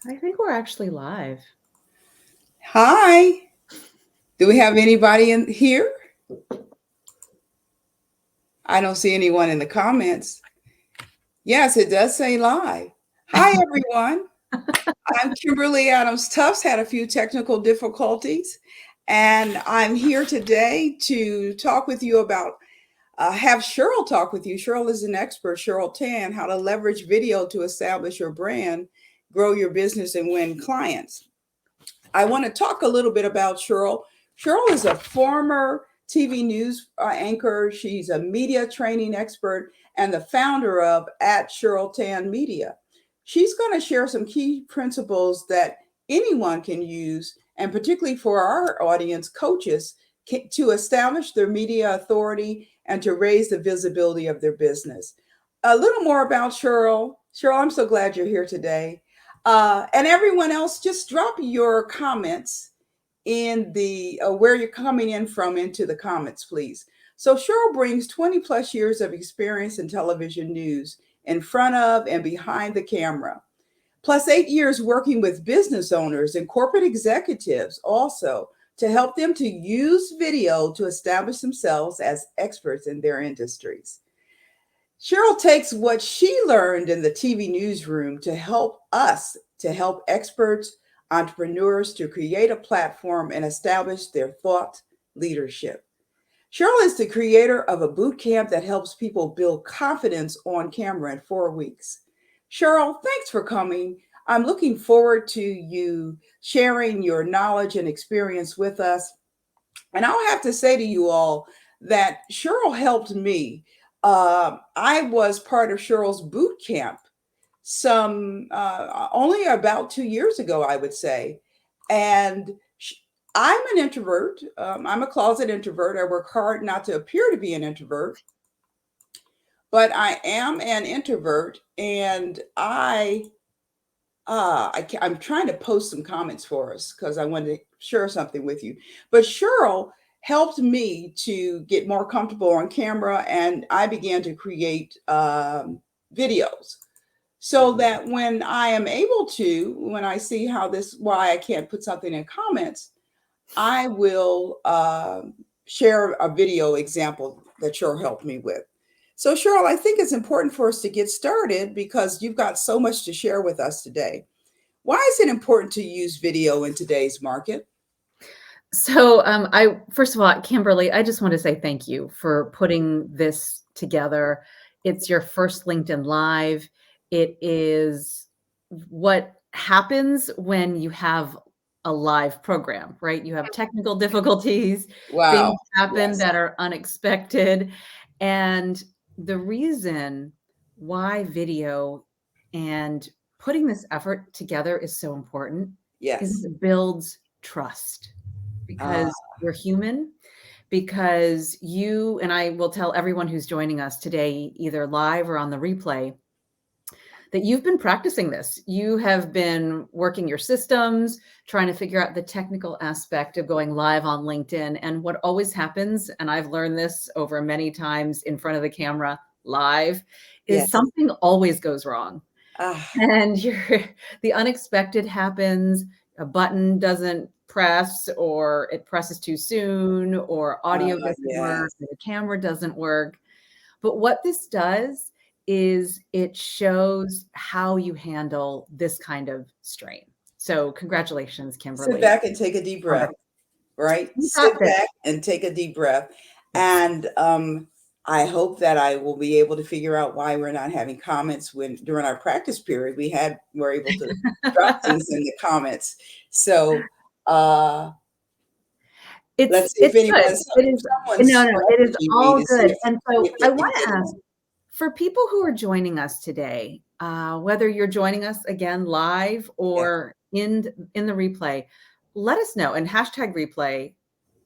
I think we're actually live. Hi. Do we have anybody in here? I don't see anyone in the comments. Yes, it does say live. Hi, everyone. I'm Kimberly Adams Tufts. Had a few technical difficulties, and I'm here today to talk with you about, have Cheryl talk with you. Cheryl is an expert, Cheryl Tan, how to leverage video to establish your brand, grow your business, and win clients. I want to talk a little bit about Cheryl. Cheryl is a former TV news anchor. She's a media training expert and the founder of at Cheryl Tan Media. She's going to share some key principles that anyone can use, and particularly for our audience, coaches, to establish their media authority and to raise the visibility of their business. A little more about Cheryl. Cheryl, I'm so glad you're here today. And everyone else, just drop your comments in the where you're coming in from into the comments, please. So Cheryl brings 20 plus years of experience in television news in front of and behind the camera, plus 8 years working with business owners and corporate executives also to help them to use video to establish themselves as experts in their industries. Cheryl takes what she learned in the TV newsroom to help us, to help experts, entrepreneurs to create a platform and establish their thought leadership. Cheryl is the creator of a boot camp that helps people build confidence on camera in 4 weeks. Cheryl, thanks for coming. I'm looking forward to you sharing your knowledge and experience with us. And I'll have to say to you all that Cheryl helped me. I was part of Cheryl's boot camp some only about 2 years ago, I would say. And I'm an introvert. I'm a closet introvert. I work hard not to appear to be an introvert, but I am an introvert. And I'm trying to post some comments for us because I wanted to share something with you. But Cheryl helped me to get more comfortable on camera, and I began to create videos so that when I am able to, when I see how this, why I can't put something in comments, I will share a video example that Cheryl helped me with. So, Cheryl, I think it's important for us to get started because you've got so much to share with us today. Why is it important to use video in today's market? So, I first of all, Kimberly, I just want to say thank you for putting this together. It's your first LinkedIn Live. It is what happens when you have a live program, right? You have technical difficulties, things Wow. happen Yes. that are unexpected. And the reason why video and putting this effort together is so important is Yes. it builds trust Uh, because we're human, because you and I will tell everyone who's joining us today, either live or on the replay, that you've been practicing this. You have been working your systems, trying to figure out the technical aspect of going live on LinkedIn. And what always happens, and I've learned this over many times in front of the camera live, is yes. something always goes wrong. Ah, And the unexpected happens, a button doesn't press, or it presses too soon, or audio doesn't work, yes. or the camera doesn't work. But what this does is it shows how you handle this kind of strain. So congratulations, Sit Kimberly. back and take a deep breath, right? You Sit got this. back and take a deep breath. Yes. And I hope that I will be able to figure out why we're not having comments when during our practice period we're able to drop things in the comments. So let's see if It's good. anyone's It is someone's no, it is messaging me all to see good. And so if I they can want to get ask, for people who are joining us today, whether you're joining us again live yeah. or in the replay, let us know, and hashtag replay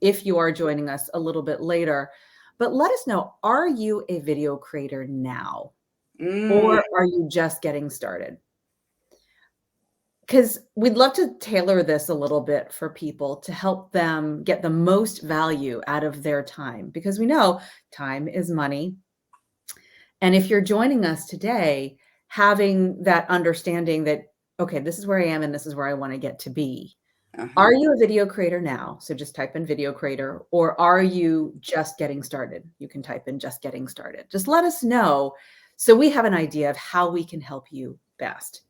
if you are joining us a little bit later. But let us know, are you a video creator now, Mm, or are you just getting started? Because we'd love to tailor this a little bit for people to help them get the most value out of their time, because we know time is money. And if you're joining us today, having that understanding that, okay, this is where I am and this is where I want to get to be. Uh-huh. Are you a video creator now? So just type in video creator, or are you just getting started? You can type in just getting started. Just let us know so we have an idea of how we can help you best.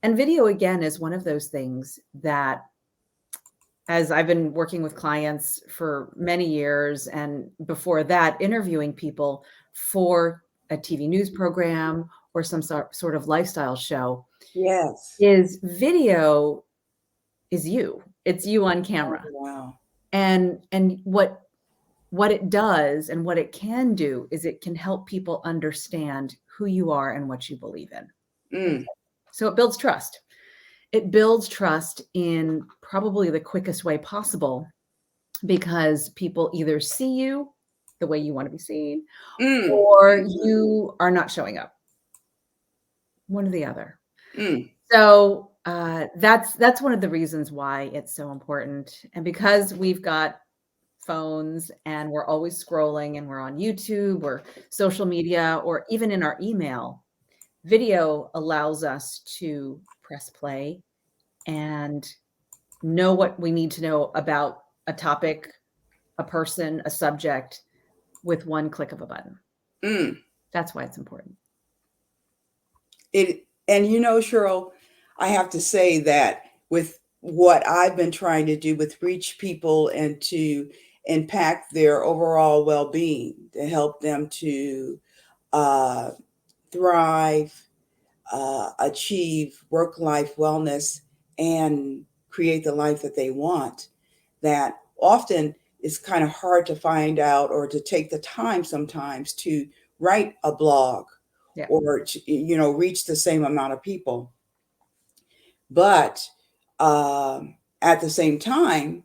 And video, again, is one of those things that, as I've been working with clients for many years, and before that, interviewing people for a TV news program or some sort of lifestyle show, Yes. is video is you. It's you on Oh, camera. wow. And what it does and what it can do is it can help people understand who you are and what you believe in. Mm, So it builds trust. It builds trust in probably the quickest way possible, because people either see you the way you want to be seen, mm, or you are not showing up. One or the other. mm. So that's one of the reasons why it's so important. And because we've got phones and we're always scrolling and we're on YouTube or social media or even in our email, video allows us to press play and know what we need to know about a topic, a person, a subject with one click of a button. Mm. That's why it's important. And Cheryl, I have to say that with what I've been trying to do with reach people and to impact their overall well-being, to help them to uh, thrive, achieve work-life wellness, and create the life that they want, that often it's kind of hard to find out or to take the time sometimes to write a blog Yeah. or reach the same amount of people. But at the same time,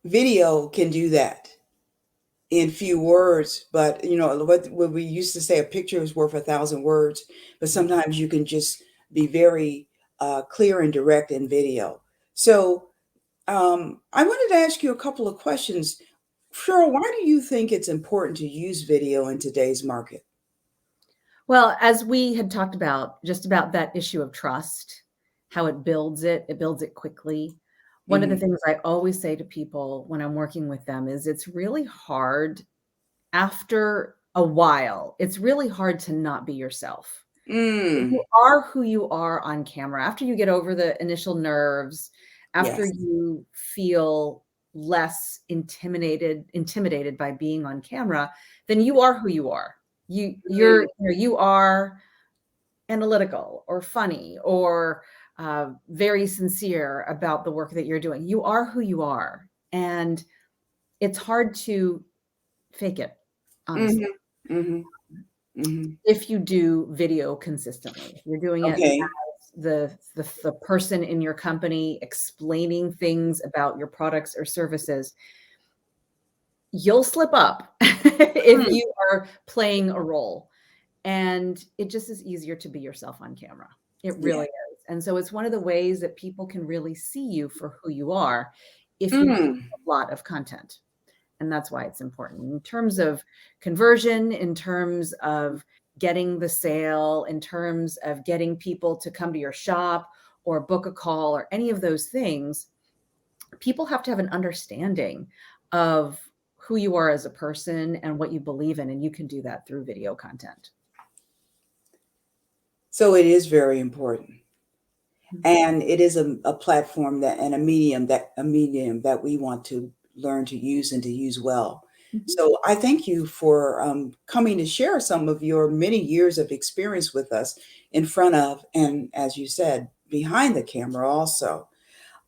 video can do that in few words. But what we used to say, a picture is worth 1,000 words. But sometimes you can just be very clear and direct in video. So I wanted to ask you a couple of questions. Cheryl, why do you think it's important to use video in today's market? Well, as we had talked about, just about that issue of trust, how it builds it quickly. One of the Mhm. things I always say to people when I'm working with them is it's really hard after a while. It's really hard to not be yourself. Mm, You are who you are on camera. After you get over the initial nerves, after yes. you feel less intimidated by being on camera, then you are who you are. You are analytical or funny or very sincere about the work that you're doing. You are who you are, and it's hard to fake it, honestly. Mhm, mhm, mhm. If you do video consistently, if you're doing it Okay. the person in your company explaining things about your products or services, you'll slip up if Mm, you are playing a role. And it just is easier to be yourself on camera. It yeah. really is. And so it's one of the ways that people can really see you for who you are if you create Mm, a lot of content. And that's why it's important in terms of conversion, in terms of getting the sale, in terms of getting people to come to your shop or book a call or any of those things. People have to have an understanding of who you are as a person and what you believe in. And you can do that through video content. so it is very important. Mhm. And it is a platform that and a medium that we want to learn to use and to use well. Mhm. So I thank you for coming to share some of your many years of experience with us in front of, and as you said, behind the camera also.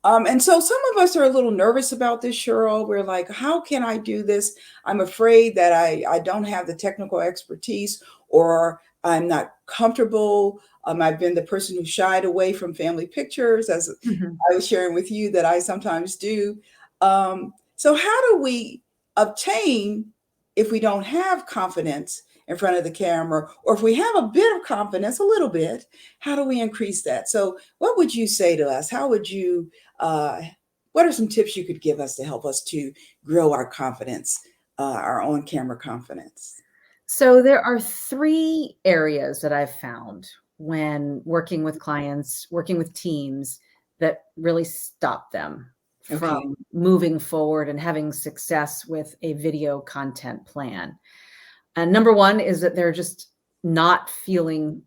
And so some of us are a little nervous about this, Cheryl. We're like, how can I do this? I'm afraid that I don't have the technical expertise, or I'm not comfortable. I've been the person who shied away from family pictures, as Mhm. I was sharing with you that I sometimes do. So how do we obtain, if we don't have confidence in front of the camera, or if we have a bit of confidence, a little bit, how do we increase that? So what would you say to us? How would you uh, what are some tips you could give us to help us to grow our confidence, our on camera confidence? So there are 3 areas that I've found when working with clients, working with teams that really stop them Okay. from moving forward and having success with a video content plan. And number 1 is that they're just not feeling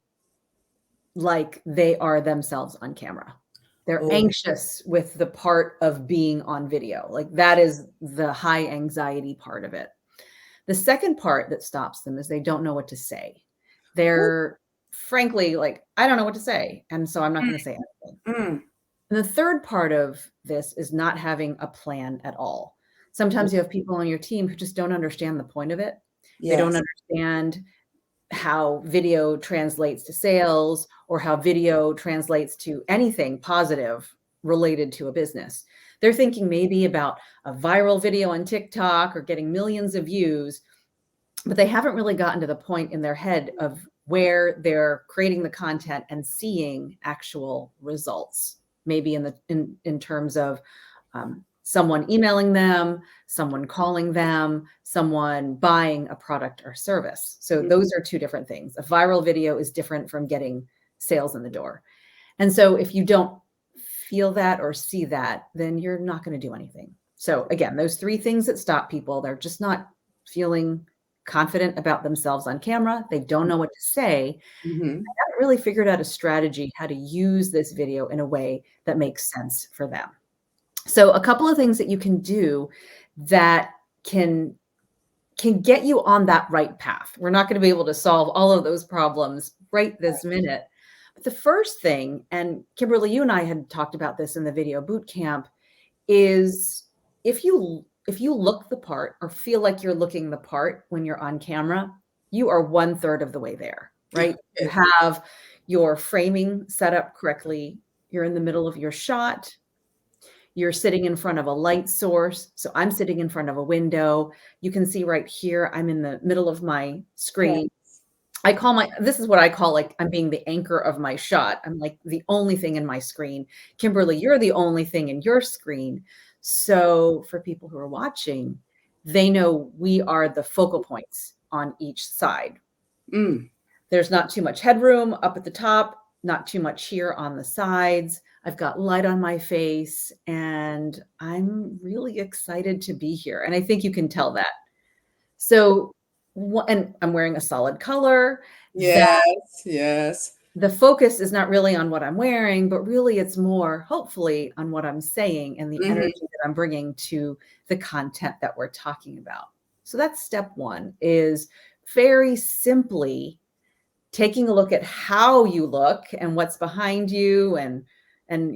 like they are themselves on camera. They're Oh, anxious with the part of being on video. Like that is the high anxiety part of it. The second part that stops them is they don't know what to say. oh, They're frankly like, I don't know what to say. And so I'm not going to say anything. mm, And the third part of this is not having a plan at all. oh, Sometimes you have people on your team who just don't understand the point of it. They don't yes. understand how video translates to sales or how video translates to anything positive related to a business. They're thinking maybe about a viral video on TikTok or getting millions of views, but they haven't really gotten to the point in their head of where they're creating the content and seeing actual results. Maybe in terms of someone emailing them, someone calling them, someone buying a product or service. So Mm, those are 2 different things. A viral video is different from getting sales in the door. And so if you don't feel that or see that, then you're not going to do anything. So again, those 3 things that stop people, they're just not feeling confident about themselves on camera. They don't know what to say. mhm. Haven't really figured out a strategy how to use this video in a way that makes sense for them. So a couple of things that you can do that can get you on that right path. We're not going to be able to solve all of those problems right this minute. But the first thing, and Kimberly, you and I had talked about this in the video boot camp, is if you look the part or feel like you're looking the part when you're on camera, you are 1/3 of the way there, right? You Okay. have your framing set up correctly. You're in the middle of your shot. You're sitting in front of a light source. So I'm sitting in front of a window. You can see right here, I'm in the middle of my Yeah. screen. This is what I call like I'm being the anchor of my shot. I'm like the only thing in my screen. Kimberly, you're the only thing in your screen. So for people who are watching, they know we are the focal points on each side. Mm, There's not too much headroom up at the top, not too much here on the sides. I've got light on my face, and I'm really excited to be here. And I think you can tell that. So, and I'm wearing a solid color. That yes, yes. the focus is not really on what I'm wearing, but really it's more, hopefully, on what I'm saying and the Mhm. energy that I'm bringing to the content that we're talking about. So that's step 1 is very simply taking a look at how you look and what's behind you and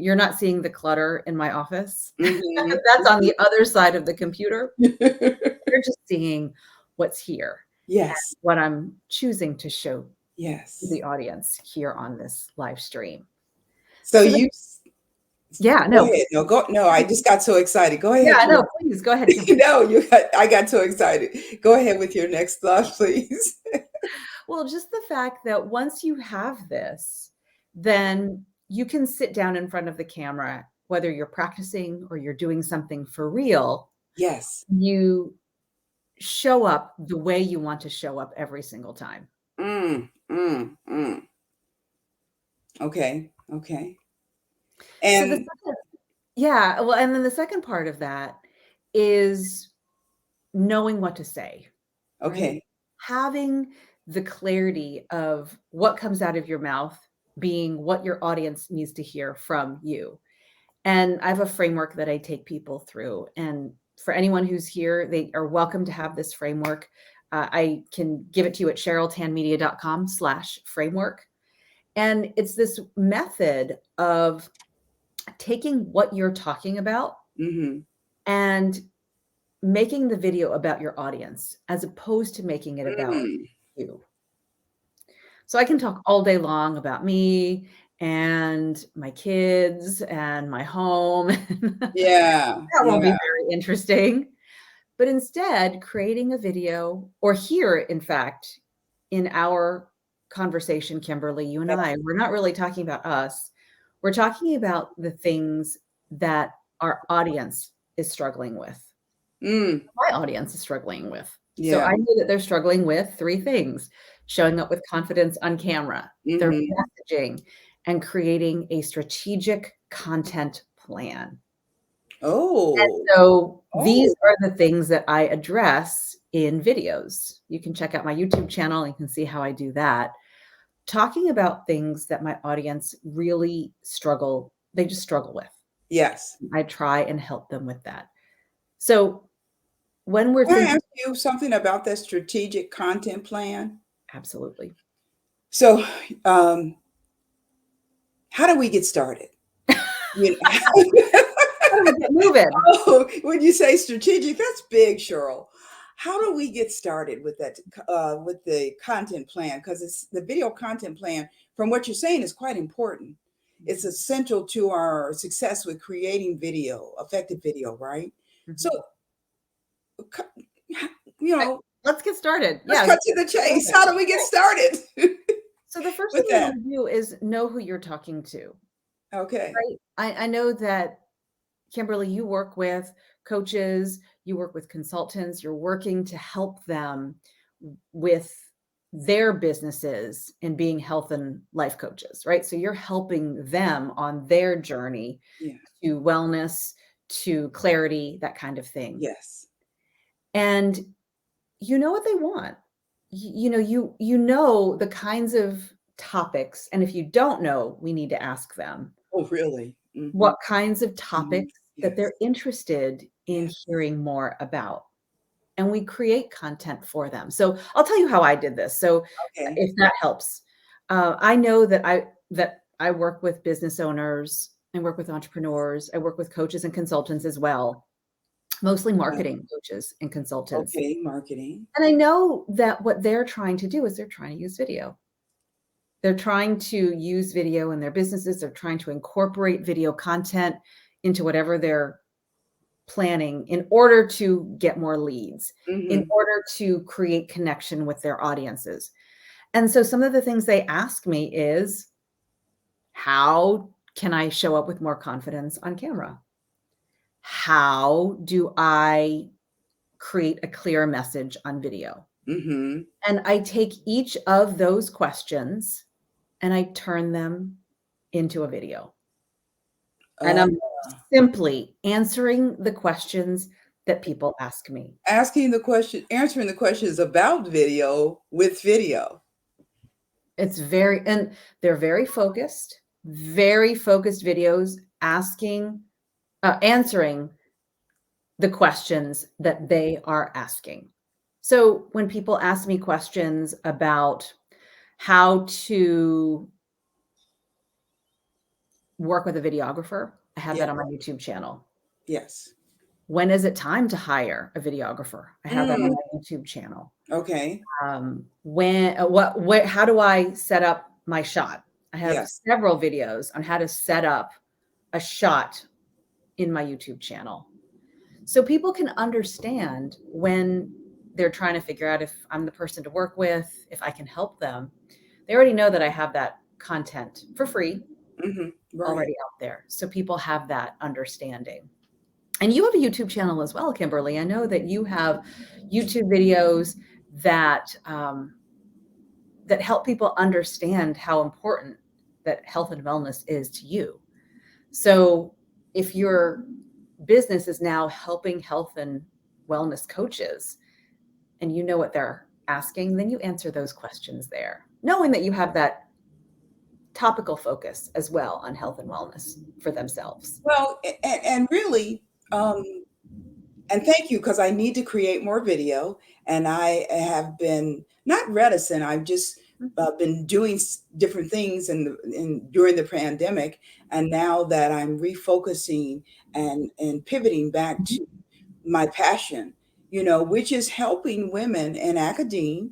you're not seeing the clutter in my office. Mhm. That's on the other side of the computer. You're just seeing what's here and Yes, what I'm choosing to show yes. the audience here on this live stream. So So the you yeah, go no, ahead. No, I just got so excited. Go ahead, yeah, please. no, please go ahead, Kimberly. No, I got so excited. Go ahead with your next thought, please. Well, just the fact that once you have this, then you can sit down in front of the camera, whether you're practicing or you're doing something for real, Yes. you show up the way you want to show up every single time. Mm, mm, mm. Okay, okay. So the And second yeah, well, and then the second part of that is knowing what to say, right? okay. Having the clarity of what comes out of your mouth being what your audience needs to hear from you. And I have a framework that I take people through. And for anyone who's here, they are welcome to have this framework. I can give it to you at cheryltanmedia.com/framework. And it's this method of taking what you're talking about Mhm. and making the video about your audience as opposed to making it about Mm. you. So I can talk all day long about me and my kids and my home. Yeah, That won't be yeah. very interesting. But instead, creating a video, or here, in fact, in our conversation, Kimberly, you and I, we're not really talking about us. We're talking about the things that our audience is struggling with. Mm, My audience is struggling with. So Yeah. I know that they're struggling with 3 things: showing up with confidence on camera, their Mhm. messaging, and creating a strategic content plan. Oh. So these Oh, are the things that I address in videos. You can check out my YouTube channel, you can see how I do that. Talking about things that my audience really they just struggle with. yes. I try and help them with that. So when we're Can I thinking ask you something about that strategic content plan? absolutely. So, um, how do we get started? You How do we get moving? Oh, when you say strategic, that's big, Cheryl. How do we get started with that, with the content plan? Because it's the video content plan, from what you're saying, is quite important. It's Mhm, essential to our success with creating video, effective video, right? So, mhm. co- you Right. know, Let's get started. let's Yeah. cut to the chase. How do we get Right. started So the first thing with you that? want to do is know who you're talking to, Okay. right? I know that Kimberly, you work with coaches, you work with consultants, you're working to help them with their businesses and being health and life coaches, right? So you're helping them on their journey Yeah. to wellness, to clarity, that kind of thing. Yes. And you know what they want. You know the kinds of topics, and if you don't know, we need to ask them Oh, really? Hmm. what kinds of topics that Yes. they're interested in Yes. hearing more about, and we create content for them. So I'll tell you how I did this. So Okay. if that helps, I know that I work with business owners, I work with entrepreneurs, I work with coaches and consultants as well, mostly Uh, marketing coaches and consultants. okay. Marketing. And I know that what they're trying to do is they're trying to use video. They're trying to use video in their businesses. They're trying to incorporate video content into whatever they're planning in order to get more leads, in Hmm. order to create connection with their audiences. And so some of the things they ask me is, how can I show up with more confidence on camera? How do I create a clear message on video? Hmm. And I take each of those questions and I turn them into a video. And Uh, I'm simply answering the questions that people ask me. answering the questions about video with video. And they're very focused videos answering the questions that they are asking. So when people ask me questions about how to work with a videographer, I have Yeah. that on my YouTube channel. Yes. When is it time to hire a videographer? I have that on Mm, my YouTube channel. okay. How do I set up my shot? I have Yes. several videos on how to set up a shot in my YouTube channel. So people can understand when they're trying to figure out if I'm the person to work with, if I can help them. They already know that I have that content for free Hmm. Right. already out there. So people have that understanding. And you have a YouTube channel as well, Kimberly. I know that you have YouTube videos that that help people understand how important that health and wellness is to you. So if your business is now helping health and wellness coaches and you know what they're asking, then you answer those questions there, knowing that you have that topical focus as well on health and wellness for themselves. Well, and really, um, and thank you, because I need to create more video, and I have been not reticent. I've just Mhm, been doing different things in during the pandemic, and now that I'm refocusing and pivoting back mhm, to my passion, which is helping women in academia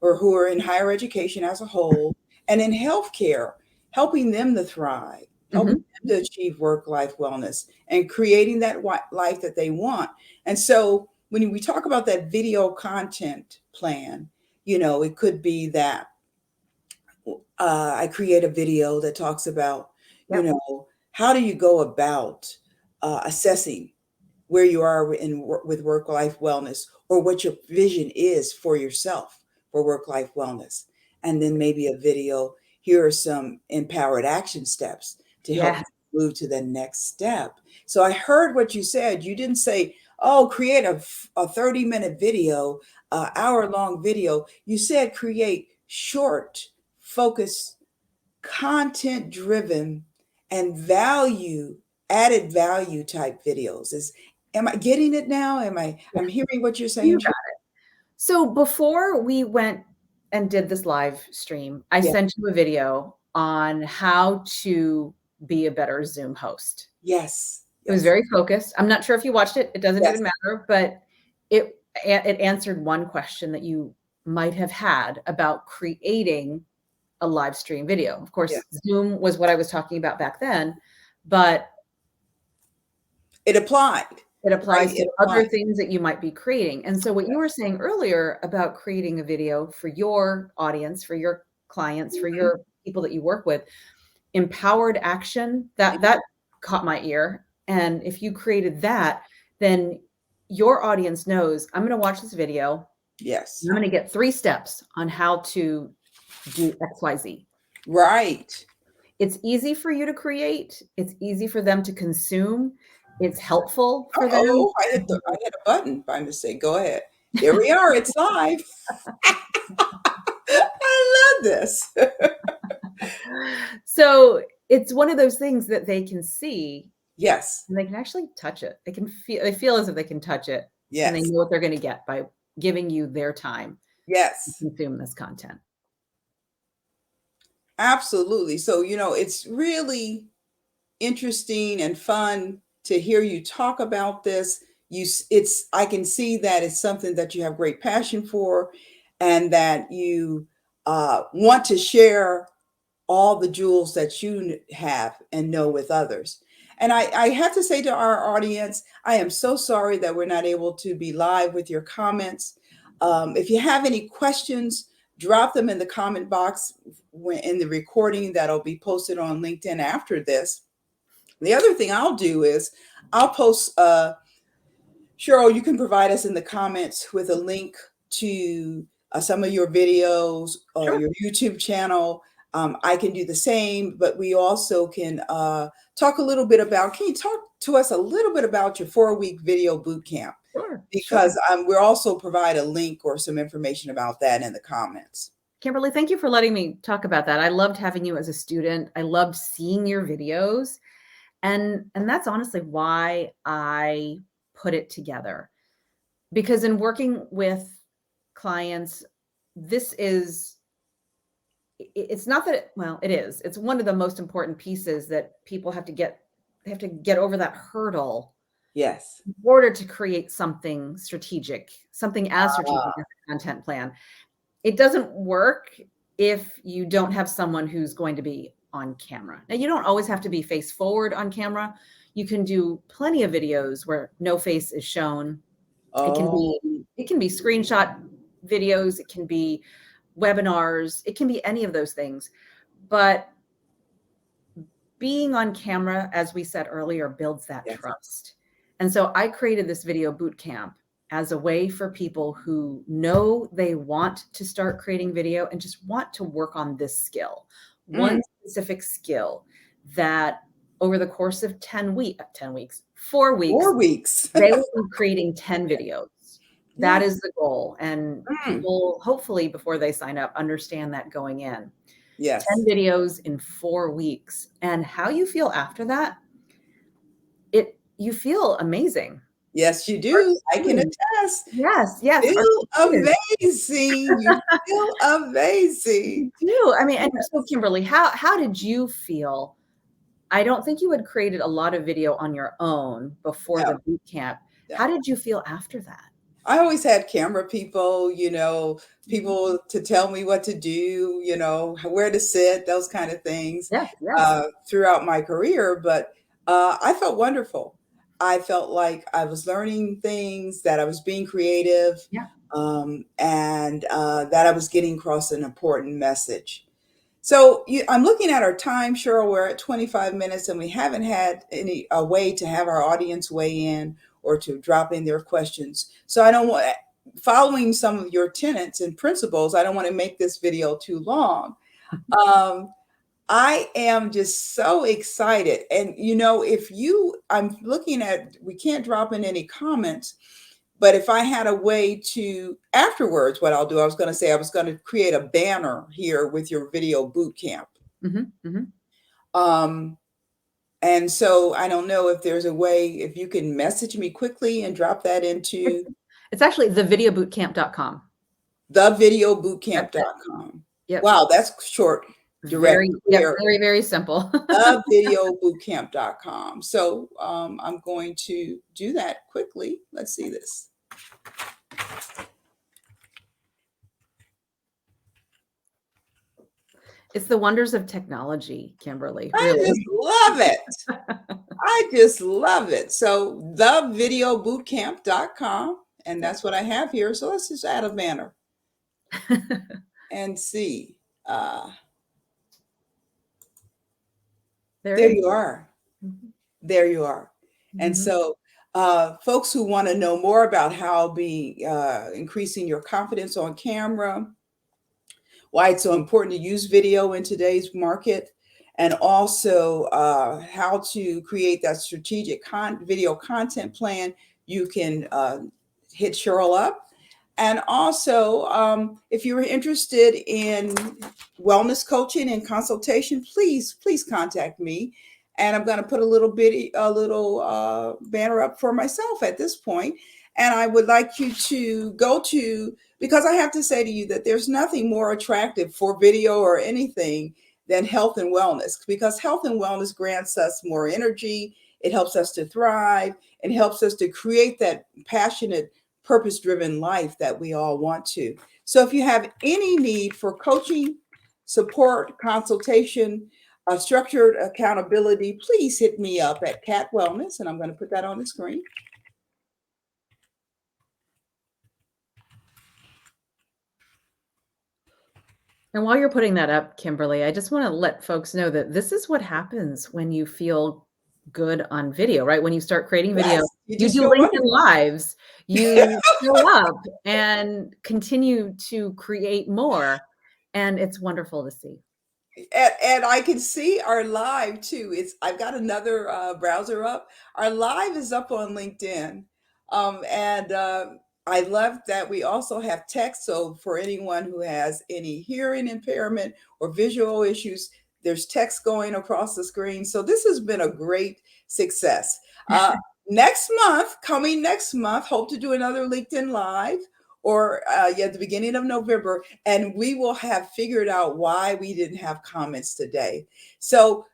or who are in higher education as a whole and in healthcare, helping them to thrive, helping mhm, them to achieve work-life wellness and creating that life that they want. And so when we talk about that video content plan, it could be that I create a video that talks about, yep, how do you go about assessing where you are with work-life wellness, or what your vision is for yourself for work-life wellness. And then maybe a video. Here are some empowered action steps to help Yeah. you move to the next step. So I heard what you said. You didn't say, oh, create a 30-minute video, hour-long video. You said create short, focused, content-driven, and added value type videos. Am I getting it now? I'm hearing what you're You saying? got it. So before we went and did this live stream, I Yeah. sent you a video on how to be a better Zoom host. Yes. It was very focused. I'm not sure if you watched it. It doesn't Yes. even matter, but it answered one question that you might have had about creating a live stream video. Of course, Yeah. Zoom was what I was talking about back then, but it applied. It applies Right? to other things that you might be creating. And so what you were saying earlier about creating a video for your audience, for your clients, for your people that you work with, empowered action, that caught my ear. And if you created that, then your audience knows, I'm going to watch this video. Yes. I'm going to get 3 steps on how to do XYZ. Right. It's easy for you to create. It's easy for them to consume. It's helpful for them. Oh, I hit a button by mistake. Go ahead. Here we are. It's live. I love this. So it's one of those things that they can see. Yes. And they can actually touch it. They feel as if they can touch it. Yes. And they know what they're going to get by giving you their time. Yes. To consume this content. Absolutely. So, it's really interesting and fun to hear you talk about this. I can see that it's something that you have great passion for, and that you want to share all the jewels that you have and know with others. And I have to say to our audience, I am so sorry that we're not able to be live with your comments. If you have any questions, drop them in the comment box in the recording that'll be posted on LinkedIn after this. The other thing I'll do is I'll post, Cheryl, you can provide us in the comments with a link to some of your videos or Sure. your YouTube channel. I can do the same, but we also can talk a little bit about, can you talk to us a little bit about your 4-week video boot camp? Sure. Because we'll also provide a link or some information about that in the comments. Kimberly, thank you for letting me talk about that. I loved having you as a student. I loved seeing your videos. And that's honestly why I put it together. Because in working with clients, it's not that, it is. It's one of the most important pieces that people have to get over that hurdle. Yes. In order to create something strategic, something as strategic as a content plan. It doesn't work if you don't have someone who's going to be on camera. Now, you don't always have to be face forward on camera. You can do plenty of videos where no face is shown. Oh. It can be screenshot videos. It can be webinars. It can be any of those things. But being on camera, as we said earlier, builds that trust. And so I created this video boot camp as a way for people who know they want to start creating video and just want to work on this skill, one specific skill that over the course of 4 weeks, they will be creating 10 videos. That is the goal. And people, hopefully before they sign up, understand that going in. Yes. 10 videos in 4 weeks. And how you feel after that, you feel amazing. Yes, you do. I can attest. Yes. You feel amazing. You feel amazing. You do. I mean, and so Kimberly, how did you feel? I don't think you had created a lot of video on your own before the boot camp. How did you feel after that? I always had camera people, people to tell me what to do, where to sit, those kind of things throughout my career. But I felt wonderful. I felt like I was learning things, that I was being creative, and that I was getting across an important message. So I'm looking at our time, Cheryl. We're at 25 minutes, and we haven't had a way to have our audience weigh in or to drop in their questions. So I don't want, following some of your tenets and principles, I don't want to make this video too long. I am just so excited. And, you know, I'm looking at, we can't drop in any comments, but if I had a way to, afterwards, what I'll do, I was going to say, I was going to create a banner here with your video boot camp. And so I don't know if there's a way, if you can message me quickly and drop that into. It's actually thevideobootcamp.com. Thevideobootcamp.com. Yep. Wow, that's short. Very, very simple. Thevideobootcamp.com. So I'm going to do that quickly. Let's see this. It's the wonders of technology, Kimberly. I just love it. I just love it. So thevideobootcamp.com, and that's what I have here. So let's just add a banner and see. There you are. There you are. And so folks who want to know more about how increasing your confidence on camera, why it's so important to use video in today's market, and also how to create that strategic video content plan, you can hit Cheryl up. And also, if you're interested in wellness coaching and consultation, please contact me. And I'm going to put a little banner up for myself at this point. And I would like you to go to, because I have to say to you that there's nothing more attractive for video or anything than health and wellness, because health and wellness grants us more energy. It helps us to thrive and helps us to create that passionate, purpose-driven life that we all want to. So if you have any need for coaching, support, consultation, structured accountability, please hit me up at Cat Wellness, and I'm going to put that on the screen. And while you're putting that up, Kimberly, I just want to let folks know that this is what happens when you feel good on video, right? When you start creating video, you do LinkedIn Lives, you show up and continue to create more. And it's wonderful to see. And I can see our live too. I've got another browser up. Our live is up on LinkedIn. I love that we also have text. So for anyone who has any hearing impairment or visual issues, there's text going across the screen. So this has been a great success. Coming next month, hope to do another LinkedIn Live, or at the beginning of November, and we will have figured out why we didn't have comments today. So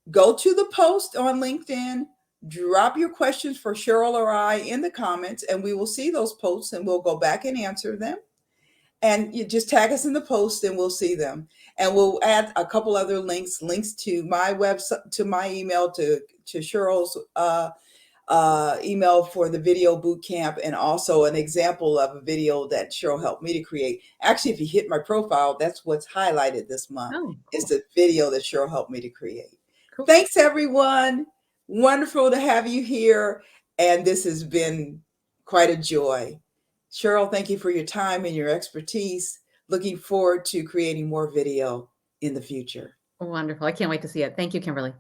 go to the post on LinkedIn, drop your questions for Cheryl or I in the comments, and we will see those posts and we'll go back and answer them. And you just tag us in the post and we'll see them. And we'll add a couple other links to my website, to my email, to Cheryl's email for the video boot camp, and also an example of a video that Cheryl helped me to create. Actually, if you hit my profile, that's what's highlighted this month. Oh, cool. Is the video that Cheryl helped me to create. Cool. Thanks, everyone. Wonderful to have you here. And this has been quite a joy. Cheryl, thank you for your time and your expertise. Looking forward to creating more video in the future. Wonderful. I can't wait to see it. Thank you, Kimberly.